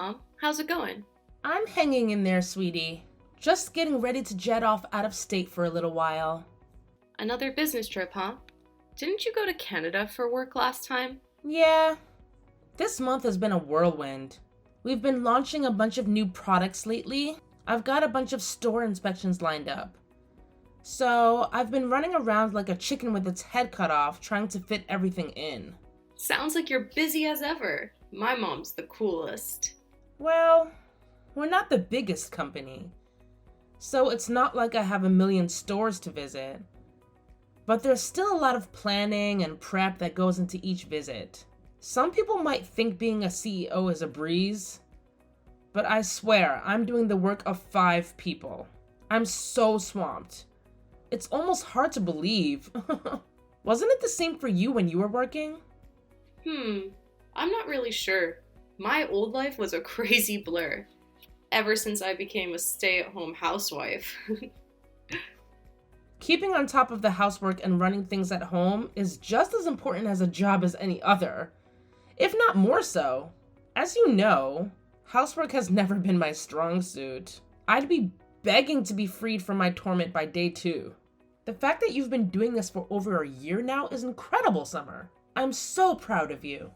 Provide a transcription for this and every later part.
Mom. How's it going? I'm hanging in there, sweetie. Just getting ready to jet off out of state for a little while. Another business trip, huh? Didn't you go to Canada for work last time? Yeah, this month has been a whirlwind. We've been launching a bunch of new products lately. I've got a bunch of store inspections lined up. So, I've been running around like a chicken with its head cut off, trying to fit everything in. Sounds like you're busy as ever. My mom's the coolest. Well, we're not the biggest company, so it's not like I have a million stores to visit. But there's still a lot of planning and prep that goes into each visit. Some people might think being a CEO is a breeze, but I swear I'm doing the work of 5 people. I'm so swamped. It's almost hard to believe. Wasn't it the same for you when you were working? I'm not really sure. My old life was a crazy blur, ever since I became a stay-at-home housewife. Keeping on top of the housework and running things at home is just as important as a job as any other, if not more so. As you know, housework has never been my strong suit. I'd be begging to be freed from my torment by day 2. The fact that you've been doing this for over a year now is incredible, Summer. I'm so proud of you.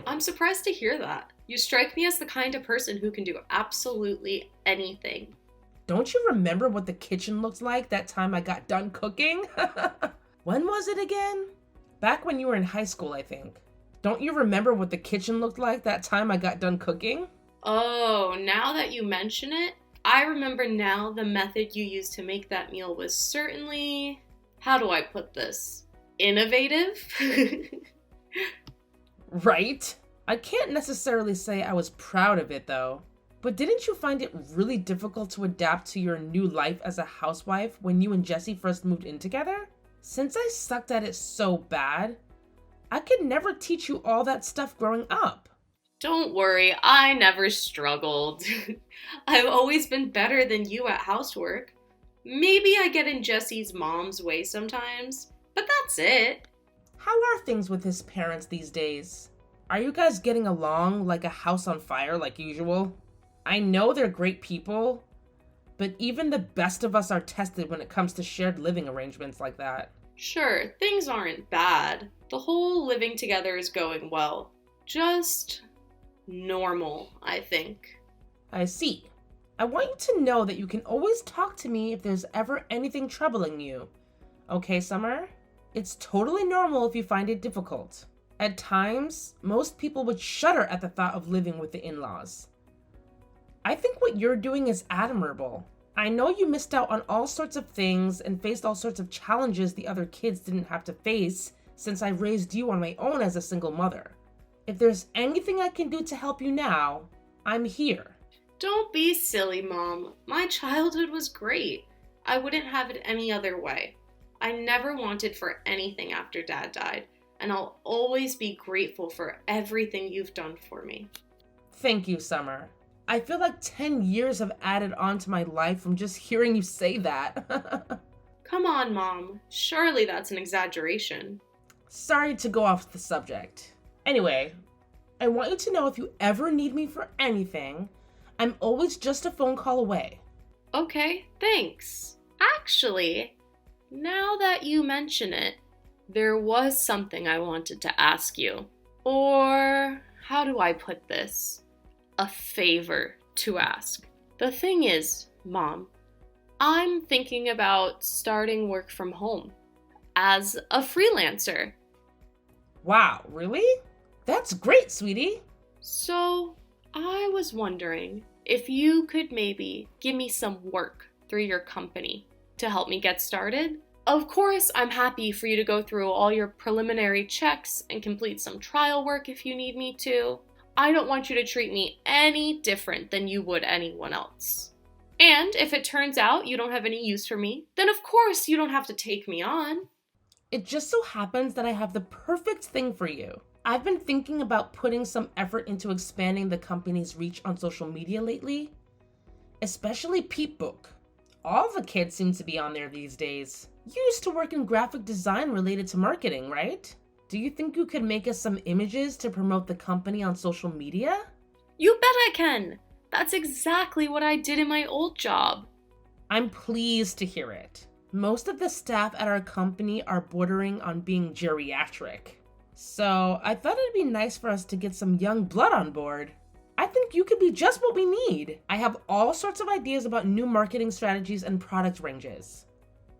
I'm surprised to hear that. You strike me as the kind of person who can do absolutely anything. Don't you remember what the kitchen looked like that time I got done cooking? When was it again? Back when you were in high school, I think. Don't you remember what the kitchen looked like that time I got done cooking? Oh, now that you mention it, I remember now the method you used to make that meal was certainly, how do I put this, innovative? Right? I can't necessarily say I was proud of it though. But didn't you find it really difficult to adapt to your new life as a housewife when you and Jesse first moved in together? Since I sucked at it so bad, I could never teach you all that stuff growing up. Don't worry, I never struggled. I've always been better than you at housework. Maybe I get in Jesse's mom's way sometimes, but that's it. How are things with his parents these days? Are you guys getting along like a house on fire like usual? I know they're great people, but even the best of us are tested when it comes to shared living arrangements like that. Sure, things aren't bad. The whole living together is going well. Just normal, I think. I see. I want you to know that you can always talk to me if there's ever anything troubling you. Okay, Summer? It's totally normal if you find it difficult. At times, most people would shudder at the thought of living with the in-laws. I think what you're doing is admirable. I know you missed out on all sorts of things and faced all sorts of challenges the other kids didn't have to face since I raised you on my own as a single mother. If there's anything I can do to help you now, I'm here. Don't be silly, Mom. My childhood was great. I wouldn't have it any other way. I never wanted for anything after Dad died, and I'll always be grateful for everything you've done for me. Thank you, Summer. I feel like 10 years have added on to my life from just hearing you say that. Come on, Mom. Surely that's an exaggeration. Sorry to go off the subject. Anyway, I want you to know if you ever need me for anything, I'm always just a phone call away. Okay, thanks. Actually, now that you mention it, there was something I wanted to ask you. Or, how do I put this? A favor to ask. The thing is, Mom, I'm thinking about starting work from home as a freelancer. Wow, really? That's great, sweetie. So, I was wondering if you could maybe give me some work through your company to help me get started. Of course, I'm happy for you to go through all your preliminary checks and complete some trial work if you need me to. I don't want you to treat me any different than you would anyone else. And if it turns out you don't have any use for me, then of course you don't have to take me on. It just so happens that I have the perfect thing for you. I've been thinking about putting some effort into expanding the company's reach on social media lately, especially Peep Book. All the kids seem to be on there these days. You used to work in graphic design related to marketing, right? Do you think you could make us some images to promote the company on social media? You bet I can! That's exactly what I did in my old job. I'm pleased to hear it. Most of the staff at our company are bordering on being geriatric. So I thought it'd be nice for us to get some young blood on board. I think you could be just what we need. I have all sorts of ideas about new marketing strategies and product ranges.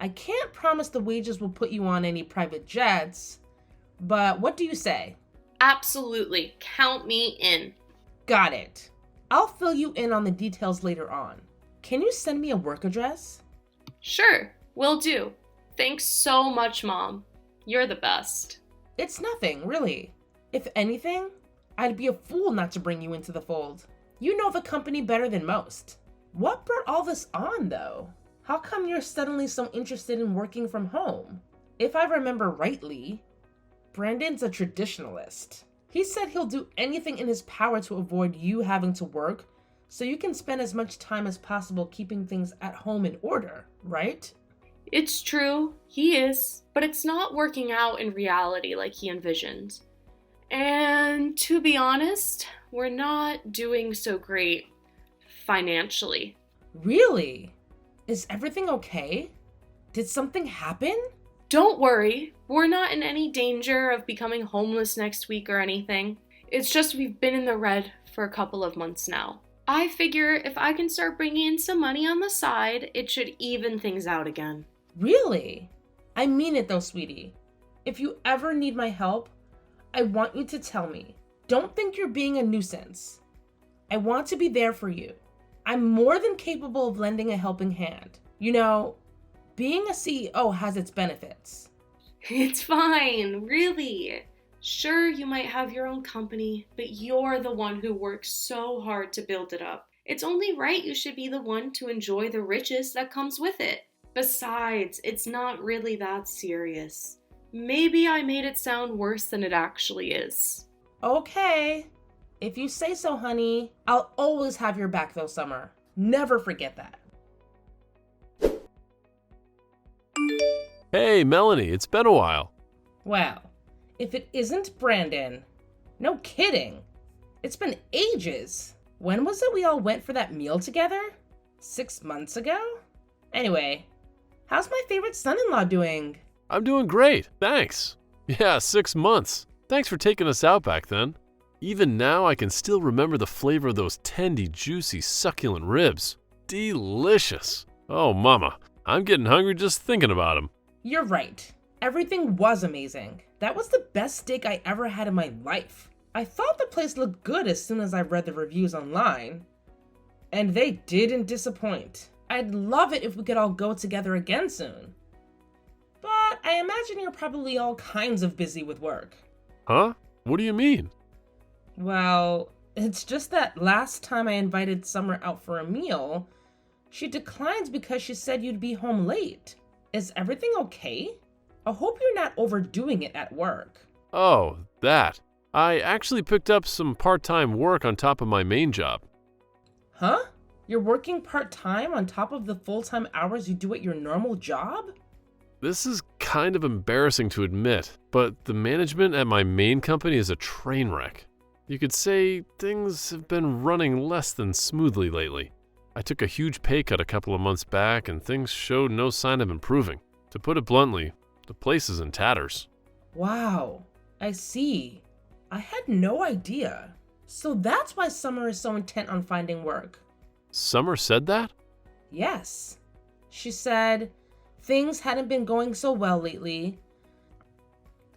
I can't promise the wages will put you on any private jets, but what do you say? Absolutely. Count me in. Got it. I'll fill you in on the details later on. Can you send me a work address? Sure, will do. Thanks so much, Mom. You're the best. It's nothing, really. If anything, I'd be a fool not to bring you into the fold. You know the company better than most. What brought all this on, though? How come you're suddenly so interested in working from home? If I remember rightly, Brandon's a traditionalist. He said he'll do anything in his power to avoid you having to work so you can spend as much time as possible keeping things at home in order, right? It's true, he is, but it's not working out in reality like he envisioned. And to be honest, we're not doing so great financially. Really? Is everything okay? Did something happen? Don't worry, we're not in any danger of becoming homeless next week or anything. It's just we've been in the red for a couple of months now. I figure if I can start bringing in some money on the side, it should even things out again. Really? I mean it though, sweetie. If you ever need my help, I want you to tell me. Don't think you're being a nuisance. I want to be there for you. I'm more than capable of lending a helping hand. You know, being a CEO has its benefits. It's fine, really. Sure, you might have your own company, but you're the one who works so hard to build it up. It's only right you should be the one to enjoy the riches that comes with it. Besides, it's not really that serious. Maybe I made it sound worse than it actually is. Okay. If you say so, honey. I'll always have your back though, Summer. Never forget that. Hey, Melanie, it's been a while. Well, if it isn't Brandon. No kidding. It's been ages. When was it we all went for that meal together? 6 months ago? Anyway, how's my favorite son-in-law doing? I'm doing great, thanks. Yeah, 6 months. Thanks for taking us out back then. Even now, I can still remember the flavor of those tendy, juicy, succulent ribs. Delicious. Oh, Mama, I'm getting hungry just thinking about them. You're right. Everything was amazing. That was the best steak I ever had in my life. I thought the place looked good as soon as I read the reviews online. And they didn't disappoint. I'd love it if we could all go together again soon. But I imagine you're probably all kinds of busy with work. Huh? What do you mean? Well, it's just that last time I invited Summer out for a meal, she declined because she said you'd be home late. Is everything okay? I hope you're not overdoing it at work. Oh, that. I actually picked up some part-time work on top of my main job. Huh? You're working part-time on top of the full-time hours you do at your normal job? This is kind of embarrassing to admit, but the management at my main company is a train wreck. You could say things have been running less than smoothly lately. I took a huge pay cut a couple of months back and things showed no sign of improving. To put it bluntly, the place is in tatters. Wow, I see. I had no idea. So that's why Summer is so intent on finding work. Summer said that? Yes. She said things hadn't been going so well lately.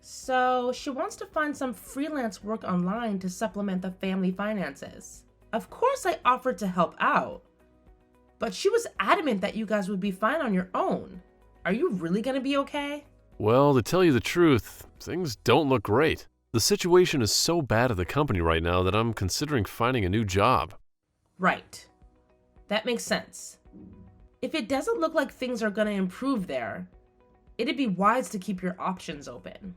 So she wants to find some freelance work online to supplement the family finances. Of course I offered to help out. But she was adamant that you guys would be fine on your own. Are you really gonna be okay? Well, to tell you the truth, things don't look great. The situation is so bad at the company right now that I'm considering finding a new job. Right. That makes sense. If it doesn't look like things are gonna improve there, it'd be wise to keep your options open.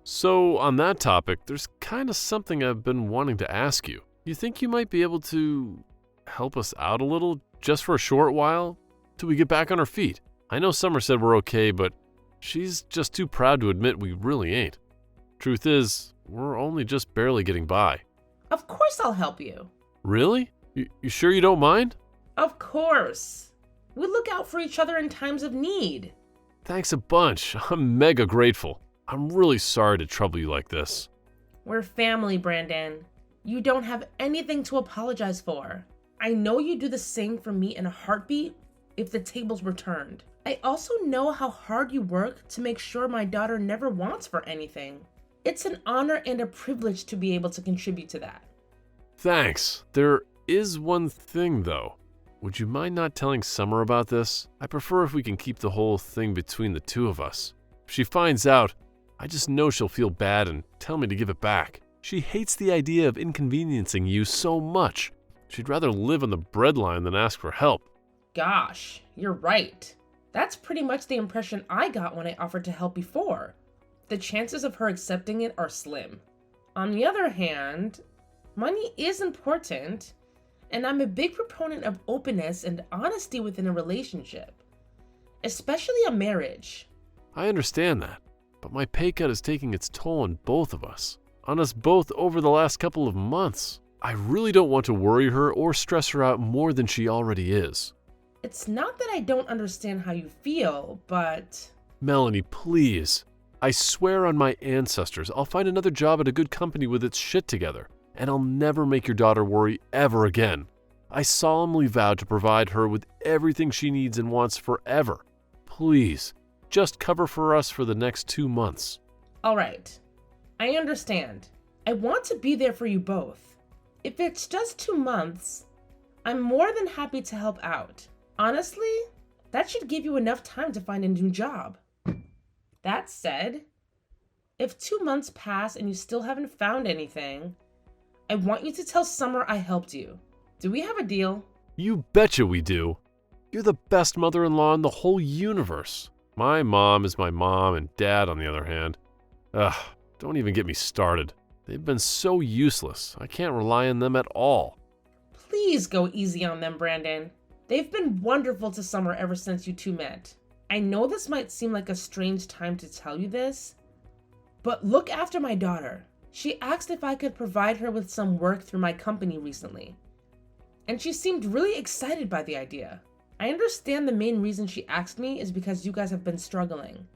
So, on that topic, there's kind of something I've been wanting to ask you. You think you might be able to help us out a little, just for a short while, till we get back on our feet? I know Summer said we're okay, but she's just too proud to admit we really ain't. Truth is, we're only just barely getting by. Of course I'll help you. Really? You sure you don't mind? Of course. We look out for each other in times of need. Thanks a bunch. I'm mega grateful. I'm really sorry to trouble you like this. We're family, Brandon. You don't have anything to apologize for. I know you'd do the same for me in a heartbeat if the tables were turned. I also know how hard you work to make sure my daughter never wants for anything. It's an honor and a privilege to be able to contribute to that. Thanks. There is one thing, though. Would you mind not telling Summer about this? I prefer if we can keep the whole thing between the two of us. If she finds out, I just know she'll feel bad and tell me to give it back. She hates the idea of inconveniencing you so much. She'd rather live on the breadline than ask for help. Gosh, you're right. That's pretty much the impression I got when I offered to help before. The chances of her accepting it are slim. On the other hand, money is important, and I'm a big proponent of openness and honesty within a relationship, especially a marriage. I understand that, but my pay cut is taking its toll on both of us, on us both over the last couple of months. I really don't want to worry her or stress her out more than she already is. It's not that I don't understand how you feel, but... Melanie, please. I swear on my ancestors, I'll find another job at a good company with its shit together, and I'll never make your daughter worry ever again. I solemnly vow to provide her with everything she needs and wants forever. Please, just cover for us for the next 2 months. All right. I understand. I want to be there for you both. If it's just 2 months, I'm more than happy to help out. Honestly, that should give you enough time to find a new job. That said, if 2 months pass and you still haven't found anything, I want you to tell Summer I helped you. Do we have a deal? You betcha we do. You're the best mother-in-law in the whole universe. My mom is my mom, and Dad, on the other hand. Don't even get me started. They've been so useless. I can't rely on them at all. Please go easy on them, Brandon. They've been wonderful to Summer ever since you two met. I know this might seem like a strange time to tell you this, but look after my daughter. She asked if I could provide her with some work through my company recently, and she seemed really excited by the idea. I understand the main reason she asked me is because you guys have been struggling,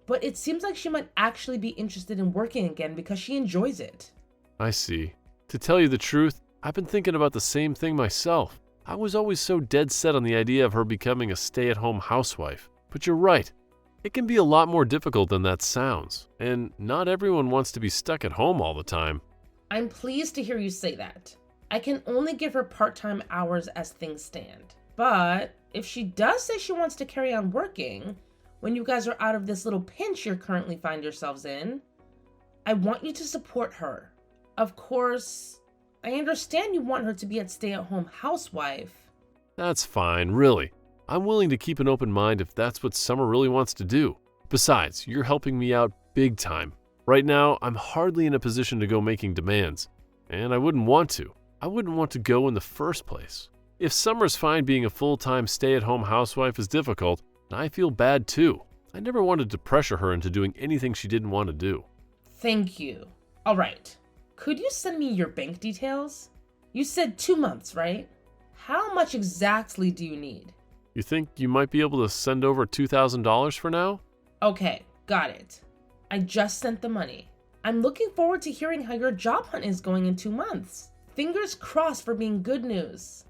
but it seems like she might actually be interested in working again because she enjoys it. I see. To tell you the truth, I've been thinking about the same thing myself. I was always so dead set on the idea of her becoming a stay-at-home housewife. But you're right. It can be a lot more difficult than that sounds, and not everyone wants to be stuck at home all the time. I'm pleased to hear you say that. I can only give her part-time hours as things stand. But if she does say she wants to carry on working, when you guys are out of this little pinch you currently find yourselves in, I want you to support her. Of course, I understand you want her to be a stay-at-home housewife. That's fine, really. I'm willing to keep an open mind if that's what Summer really wants to do. Besides, you're helping me out big time. Right now, I'm hardly in a position to go making demands, and I wouldn't want to. I wouldn't want to go in the first place. If Summer's fine being a full-time stay-at-home housewife is difficult, I feel bad too. I never wanted to pressure her into doing anything she didn't want to do. Thank you. All right. Could you send me your bank details? You said 2 months, right? How much exactly do you need? You think you might be able to send over $2,000 for now? Okay, got it. I just sent the money. I'm looking forward to hearing how your job hunt is going in 2 months. Fingers crossed for being good news.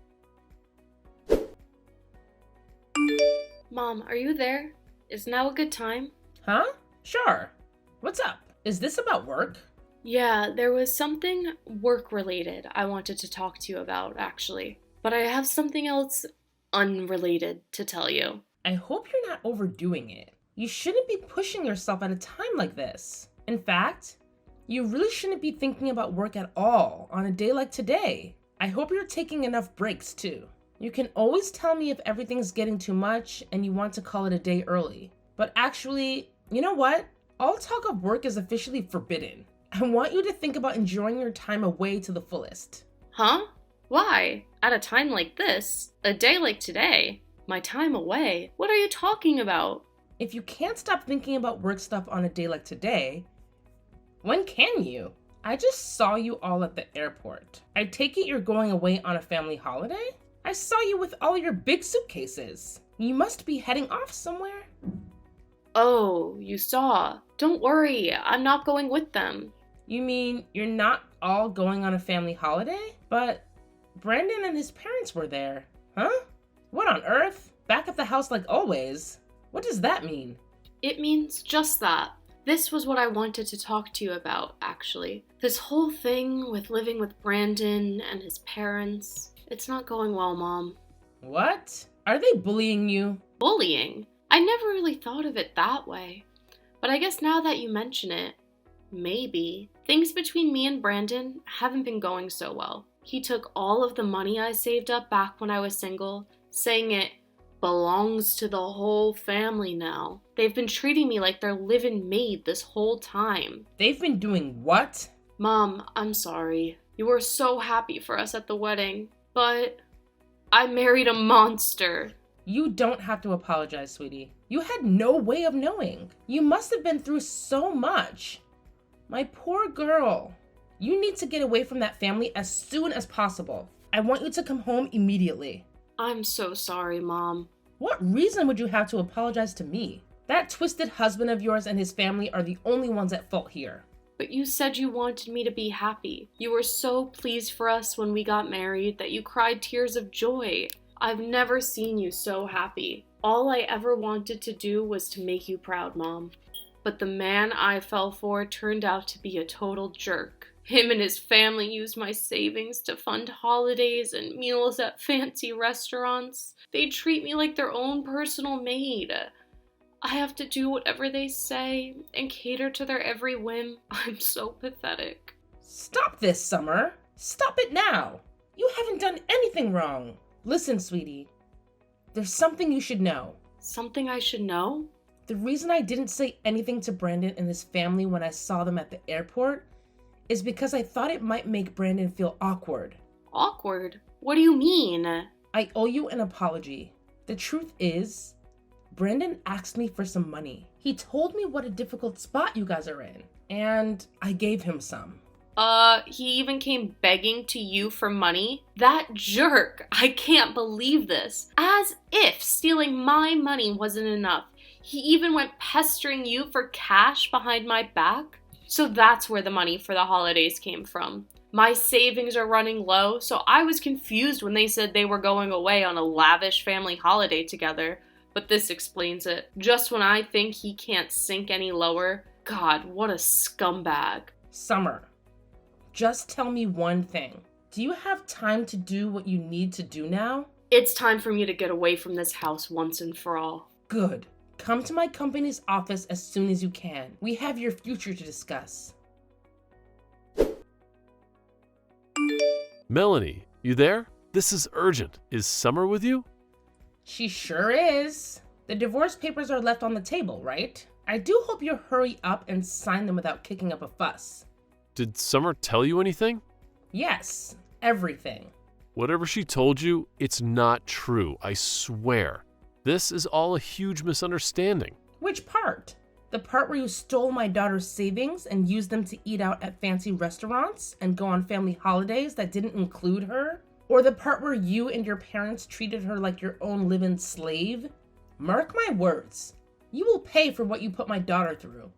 Mom, are you there? Is now a good time? Huh? Sure. What's up? Is this about work? Yeah, there was something work-related I wanted to talk to you about, actually. But I have something else unrelated to tell you. I hope you're not overdoing it. You shouldn't be pushing yourself at a time like this. In fact, you really shouldn't be thinking about work at all on a day like today. I hope you're taking enough breaks too. You can always tell me if everything's getting too much and you want to call it a day early. But actually, you know what? All talk of work is officially forbidden. I want you to think about enjoying your time away to the fullest. Huh? Why? At a time like this? A day like today? My time away? What are you talking about? If you can't stop thinking about work stuff on a day like today, when can you? I just saw you all at the airport. I take it you're going away on a family holiday? I saw you with all your big suitcases. You must be heading off somewhere. Oh, you saw. Don't worry, I'm not going with them. You mean you're not all going on a family holiday? But Brandon and his parents were there. Huh? What on earth? Back at the house like always. What does that mean? It means just that. This was what I wanted to talk to you about, actually. This whole thing with living with Brandon and his parents. It's not going well, Mom. What? Are they bullying you? Bullying? I never really thought of it that way. But I guess now that you mention it, maybe. Things between me and Brandon haven't been going so well. He took all of the money I saved up back when I was single, saying it belongs to the whole family now. They've been treating me like their live-in maid this whole time. They've been doing what? Mom, I'm sorry. You were so happy for us at the wedding, but I married a monster. You don't have to apologize, sweetie. You had no way of knowing. You must have been through so much. My poor girl. You need to get away from that family as soon as possible. I want you to come home immediately. I'm so sorry, Mom. What reason would you have to apologize to me? That twisted husband of yours and his family are the only ones at fault here. But you said you wanted me to be happy. You were so pleased for us when we got married that you cried tears of joy. I've never seen you so happy. All I ever wanted to do was to make you proud, Mom. But the man I fell for turned out to be a total jerk. Him and his family used my savings to fund holidays and meals at fancy restaurants. They treat me like their own personal maid. I have to do whatever they say and cater to their every whim. I'm so pathetic. Stop this, Summer. Stop it now. You haven't done anything wrong. Listen, sweetie. There's something you should know. Something I should know? The reason I didn't say anything to Brandon and his family when I saw them at the airport is because I thought it might make Brandon feel awkward. Awkward? What do you mean? I owe you an apology. The truth is, Brandon asked me for some money. He told me what a difficult spot you guys are in, and I gave him some. He even came begging to you for money? That jerk! I can't believe this. As if stealing my money wasn't enough. He even went pestering you for cash behind my back? So that's where the money for the holidays came from. My savings are running low, so I was confused when they said they were going away on a lavish family holiday together. But this explains it. Just when I think he can't sink any lower, God, what a scumbag. Summer, just tell me one thing. Do you have time to do what you need to do now? It's time for me to get away from this house once and for all. Good. Come to my company's office as soon as you can. We have your future to discuss. Melanie, you there? This is urgent. Is Summer with you? She sure is. The divorce papers are left on the table, right? I do hope you'll hurry up and sign them without kicking up a fuss. Did Summer tell you anything? Yes, everything. Whatever she told you, it's not true, I swear. This is all a huge misunderstanding. Which part? The part where you stole my daughter's savings and used them to eat out at fancy restaurants and go on family holidays that didn't include her? Or the part where you and your parents treated her like your own live-in slave? Mark my words. You will pay for what you put my daughter through.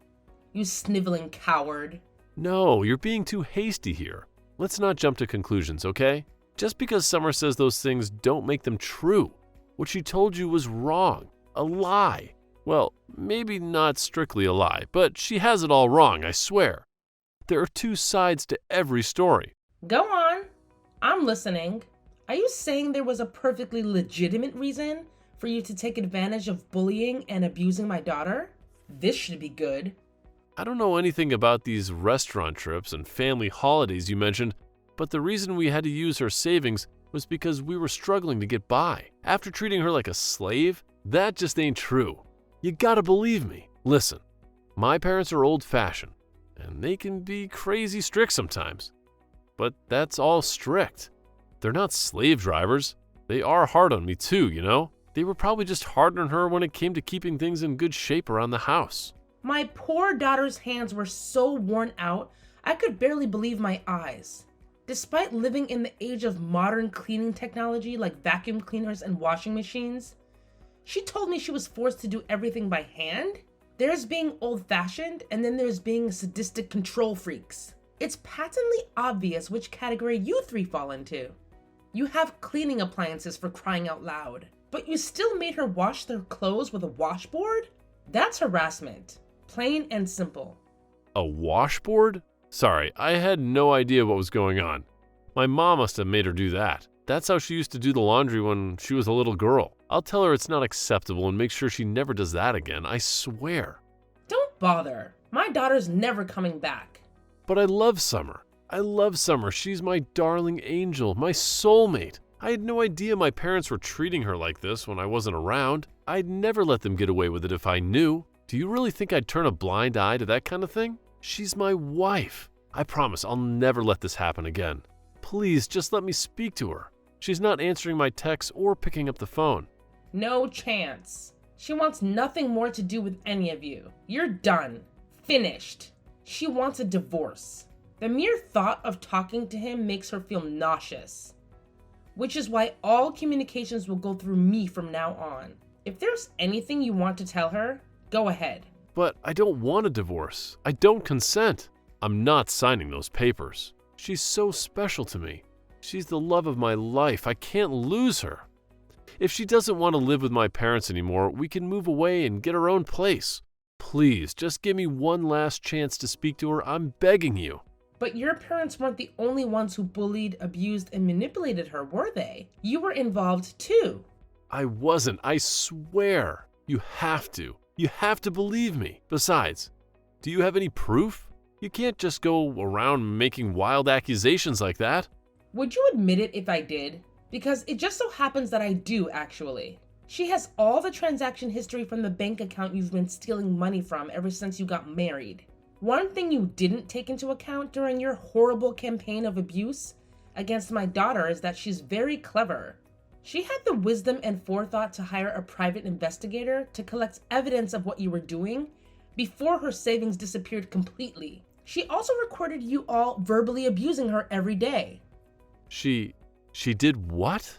You sniveling coward. No, you're being too hasty here. Let's not jump to conclusions, okay? Just because Summer says those things don't make them true. What she told you was wrong. A lie. Well, maybe not strictly a lie, but she has it all wrong, I swear. There are two sides to every story. Go on. I'm listening. Are you saying there was a perfectly legitimate reason for you to take advantage of bullying and abusing my daughter? This should be good. I don't know anything about these restaurant trips and family holidays you mentioned, but the reason we had to use her savings was because we were struggling to get by. After treating her like a slave, that just ain't true. You gotta believe me. Listen, my parents are old-fashioned, and they can be crazy strict sometimes. But that's all strict. They're not slave drivers. They are hard on me too, you know? They were probably just hard on her when it came to keeping things in good shape around the house. My poor daughter's hands were so worn out, I could barely believe my eyes. Despite living in the age of modern cleaning technology like vacuum cleaners and washing machines, she told me she was forced to do everything by hand? There's being old-fashioned, and then there's being sadistic control freaks. It's patently obvious which category you three fall into. You have cleaning appliances for crying out loud, but you still made her wash their clothes with a washboard? That's harassment. Plain and simple. A washboard? Sorry, I had no idea what was going on. My mom must have made her do that. That's how she used to do the laundry when she was a little girl. I'll tell her it's not acceptable and make sure she never does that again, I swear. Don't bother. My daughter's never coming back. But I love Summer. I love Summer. She's my darling angel, my soulmate. I had no idea my parents were treating her like this when I wasn't around. I'd never let them get away with it if I knew. Do you really think I'd turn a blind eye to that kind of thing? She's my wife. I promise I'll never let this happen again. Please, just let me speak to her. She's not answering my texts or picking up the phone. No chance. She wants nothing more to do with any of you. You're done. Finished. She wants a divorce. The mere thought of talking to him makes her feel nauseous, which is why all communications will go through me from now on. If there's anything you want to tell her, go ahead. But I don't want a divorce. I don't consent. I'm not signing those papers. She's so special to me. She's the love of my life. I can't lose her. If she doesn't want to live with my parents anymore, we can move away and get our own place. Please, just give me one last chance to speak to her. I'm begging you. But your parents weren't the only ones who bullied, abused, and manipulated her, were they? You were involved too. I wasn't. I swear. You have to. You have to believe me. Besides, do you have any proof? You can't just go around making wild accusations like that. Would you admit it if I did? Because it just so happens that I do, actually. She has all the transaction history from the bank account you've been stealing money from ever since you got married. One thing you didn't take into account during your horrible campaign of abuse against my daughter is that she's very clever. She had the wisdom and forethought to hire a private investigator to collect evidence of what you were doing before her savings disappeared completely. She also recorded you all verbally abusing her every day. She did what?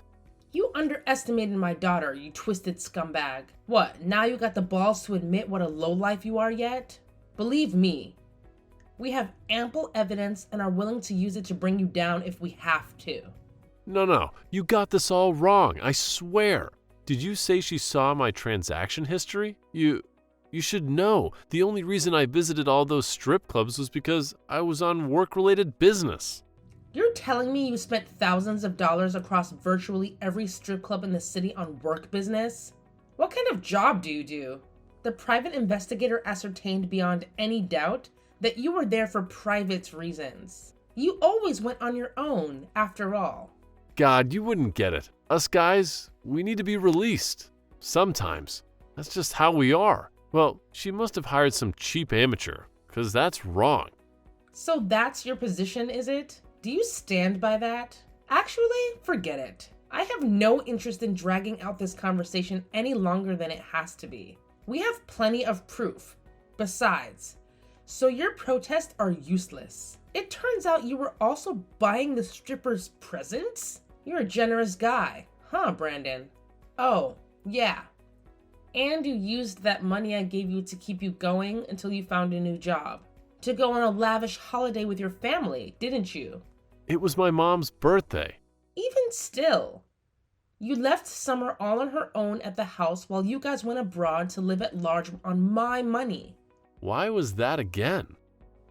You underestimated my daughter, you twisted scumbag. What, now you got the balls to admit what a lowlife you are yet? Believe me, we have ample evidence and are willing to use it to bring you down if we have to. No, you got this all wrong, I swear. Did you say she saw my transaction history? You should know, the only reason I visited all those strip clubs was because I was on work-related business. You're telling me you spent thousands of dollars across virtually every strip club in the city on work business? What kind of job do you do? The private investigator ascertained beyond any doubt that you were there for private reasons. You always went on your own, after all. God, you wouldn't get it. Us guys, we need to be released. Sometimes. That's just how we are. Well, she must have hired some cheap amateur, because that's wrong. So that's your position, is it? Do you stand by that? Actually, forget it. I have no interest in dragging out this conversation any longer than it has to be. We have plenty of proof. Besides, so your protests are useless. It turns out you were also buying the strippers presents? You're a generous guy, huh, Brandon? Oh, yeah. And you used that money I gave you to keep you going until you found a new job. To go on a lavish holiday with your family, didn't you? It was my mom's birthday. Even still. You left Summer all on her own at the house while you guys went abroad to live at large on my money. Why was that again?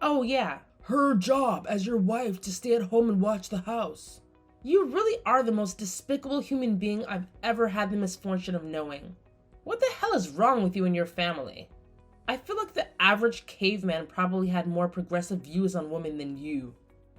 Oh yeah, her job as your wife to stay at home and watch the house. You really are the most despicable human being I've ever had the misfortune of knowing. What the hell is wrong with you and your family? I feel like the average caveman probably had more progressive views on women than you.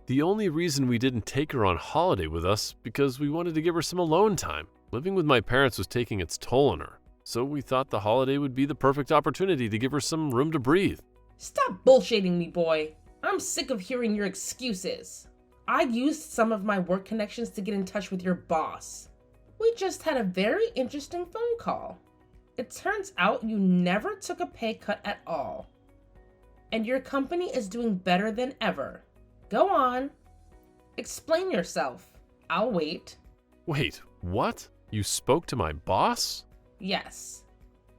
The only reason we didn't take her on holiday with us because we wanted to give her some alone time. Living with my parents was taking its toll on her, so we thought the holiday would be the perfect opportunity to give her some room to breathe. Stop bullshitting me, boy. I'm sick of hearing your excuses. I used some of my work connections to get in touch with your boss. We just had a very interesting phone call. It turns out you never took a pay cut at all. And your company is doing better than ever. Go on. Explain yourself. I'll wait. Wait, what? You spoke to my boss? Yes.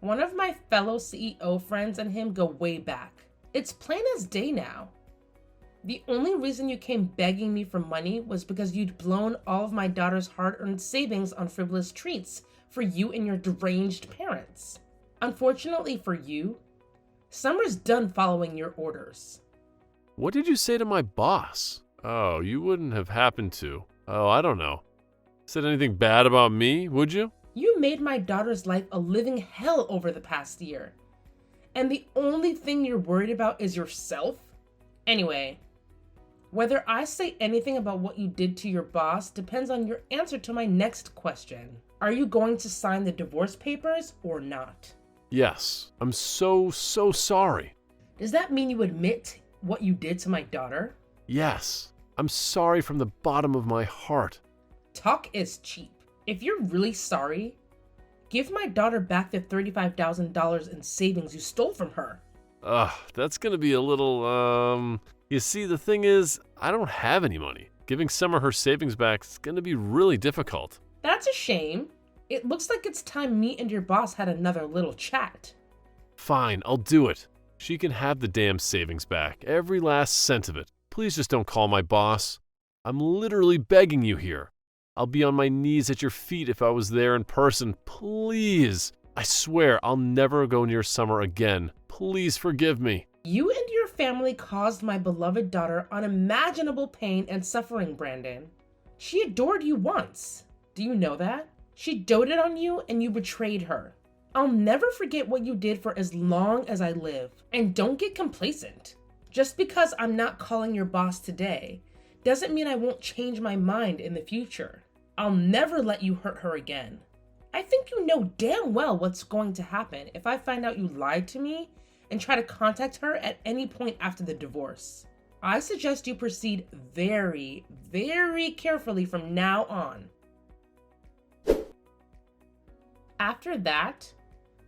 One of my fellow CEO friends and him go way back. It's plain as day now. The only reason you came begging me for money was because you'd blown all of my daughter's hard-earned savings on frivolous treats for you and your deranged parents. Unfortunately for you, Summer's done following your orders. What did you say to my boss? Oh, you wouldn't have happened to. Oh, I don't know. Said anything bad about me, would you? You made my daughter's life a living hell over the past year. And the only thing you're worried about is yourself? Anyway, whether I say anything about what you did to your boss depends on your answer to my next question. Are you going to sign the divorce papers or not? Yes, I'm so sorry. Does that mean you admit what you did to my daughter? Yes, I'm sorry from the bottom of my heart. Talk is cheap. If you're really sorry, give my daughter back the $35,000 in savings you stole from her. That's gonna be a little, You see, the thing is, I don't have any money. Giving Summer her savings back is gonna be really difficult. That's a shame. It looks like it's time me and your boss had another little chat. Fine, I'll do it. She can have the damn savings back, every last cent of it. Please just don't call my boss. I'm literally begging you here. I'll be on my knees at your feet if I was there in person. Please. I swear I'll never go near Summer again. Please forgive me. You and your family caused my beloved daughter unimaginable pain and suffering, Brandon. She adored you once. Do you know that? She doted on you and you betrayed her. I'll never forget what you did for as long as I live. And don't get complacent. Just because I'm not calling your boss today doesn't mean I won't change my mind in the future. I'll never let you hurt her again. I think you know damn well what's going to happen if I find out you lied to me and try to contact her at any point after the divorce. I suggest you proceed very, very carefully from now on. After that,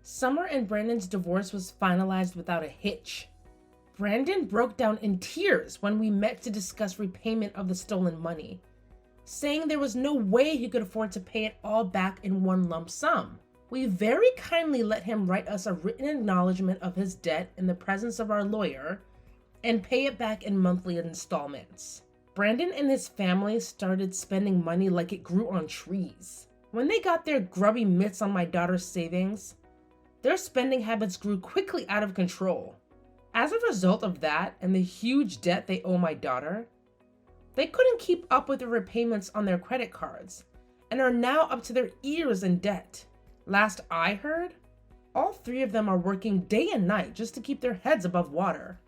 Summer and Brandon's divorce was finalized without a hitch. Brandon broke down in tears when we met to discuss repayment of the stolen money, saying there was no way he could afford to pay it all back in one lump sum. We very kindly let him write us a written acknowledgement of his debt in the presence of our lawyer and pay it back in monthly installments. Brandon and his family started spending money like it grew on trees. When they got their grubby mitts on my daughter's savings, their spending habits grew quickly out of control. As a result of that and the huge debt they owe my daughter, they couldn't keep up with the repayments on their credit cards and are now up to their ears in debt. Last I heard, all three of them are working day and night just to keep their heads above water.